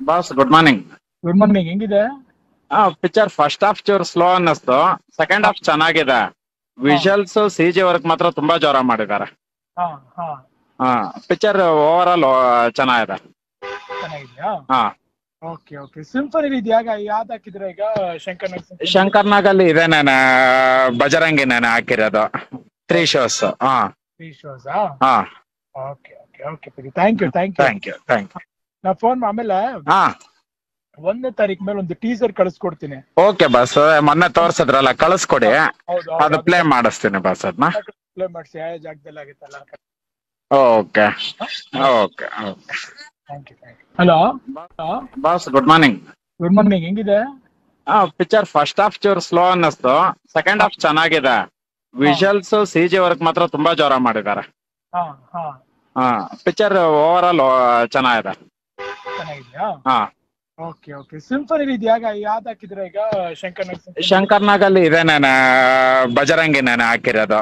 Boss good morning. Good morning. ಹೆಂಗಿದೆ? Picture first half ಚೂರು slow ಅನ್ನಿಸ್ತು. ಸೆಕೆಂಡ್ ಹಾ ಹಾಫ್ ಚೆನ್ನಾಗಿದೆ. ಹಾ ವಿಜುವಲ್ಸ್ ಸಿ ಜಿ ವರ್ಕ್ ಮಾತ್ರ ತುಂಬಾ ಜೋರ ಮಾಡಿದ್ದಾರೆ. ಹಾ ಹಾ ಹಾ, ಪಿಕ್ಚರ್ ಓವರ್ ಆಲ್ ಚೆನ್ನಾಗಿದೆ. ಚೆನ್ನಾಗಿದ್ಯಾ? ಹಾ, ಓಕೆ ಓಕೆ. ಸಿಂಫನಿ ಇದೆಯಾ? ಯಾವ್ದು ಹಾಕಿದ್ರೆ ಈಗ? ಶಂಕರ್ ನಾಗ್ ಸಿಂಫನಿ. ಶಂಕರ್ ನಾಗಲ್ಲಿ ಇದೆ ನಾನು ಬಜರಂಗಿ ನಾನು ಹಾಕಿರೋದು 3 shows. ಹಾ ತ್ರೀ ಶೋಸ್. ಹಾ, ಓಕೆ ಓಕೆ ಓಕೆ ಪರಿ. Thank you thank you. Thank you. ನಾ ಫೋನ್ ಆಮೇಲೆ ಹಾ, 1ನೇ ತಾರೀಕು ಮೇಲೆ ಒಂದು ಟೀಸರ್ ಕಳಿಸ್ಕೊಡ್ತೀನಿ. Okay boss. ಮೊನ್ನೆ ತೋರ್ಸದ್ರಲ್ಲ, ಕಳಿಸ್ಕೊಡಿ. ಹೌದು ಅದು ಪ್ಲೇ ಮಾಡಿಸ್ತೀನಿ ಬಾಸ್ ಅದನ್ನ. ಪ್ಲೇ ಮಾಡಿಸಿ. ಯಾವ ಜಾಗದಲ್ಲಿ ಆಗುತ್ತಲ್ಲ. Okay okay okay. Thank you thank you. Hello. Boss good morning. Good morning. ಹೆಂಗಿದೆ? ಪಿಕ್ಚರ್ ಫಸ್ಟ್ ಹಾಫ್ ಚೂರು ಸ್ಲೋ ಅನ್ನಿಸ್ತು. ಸೆಕೆಂಡ್ ಹಾಫ್ ಚೆನ್ನಾಗಿದೆ. ವಿಜುವಲ್ಸ್ ಸಿ ಜಿ ವರ್ಕ್ ಮಾತ್ರ ತುಂಬಾ ಜೋರ ಮಾಡಿದ್ದಾರೆ. ಹಾ ಹಾ ಹಾ, ಪಿಕ್ಚರ್ ಓವರ್ ಆಲ್ ಚೆನ್ನಾಗಿದೆ. ಚೆನ್ನಾಗಿದ್ಯಾ? ಹಾ, ಓಕೆ ಓಕೆ. ಸಿಂಫನಿ ಇದೆಯಾ? ಯಾವ್ದು ಹಾಕಿದ್ರೆ ಈಗ? ಶಂಕರ್ ನಾಗ್ ಸಿಂಫನಿ. ಶಂಕರ್ ನಾಗಲ್ಲಿ ಇದೆ ನಾನು ಬಜರಂಗಿ ನಾನು ಹಾಕಿರೋದು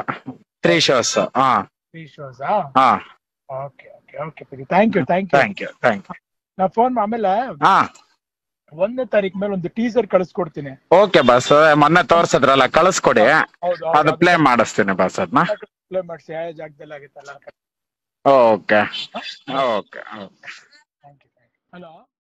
3 shows. ಹಾ ತ್ರೀ ಶೋಸ್. ಹಾ, ಓಕೆ ಓಕೆ ಓಕೆ ಪರಿ. Thank you thank you. Thank you. ನಾ ಫೋನ್ ಆಮೇಲೆ ಹಾ, 1ನೇ ತಾರೀಕು ಮೇಲೆ ಒಂದು ಟೀಸರ್ ಕಳಿಸ್ಕೊಡ್ತೀನಿ. Okay boss. ಮೊನ್ನೆ ತೋರ್ಸದ್ರಲ್ಲ, ಕಳಿಸ್ಕೊಡಿ. ಹೌದು ಅದು ಪ್ಲೇ ಮಾಡಿಸ್ತೀನಿ ಬಾಸ್ ಅದನ್ನ. ಪ್ಲೇ ಮಾಡಿಸಿ. ಯಾವ ಜಾಗದಲ್ಲಿ ಆಗುತ್ತಲ್ಲ. Okay okay okay. Thank you thank you. Hello.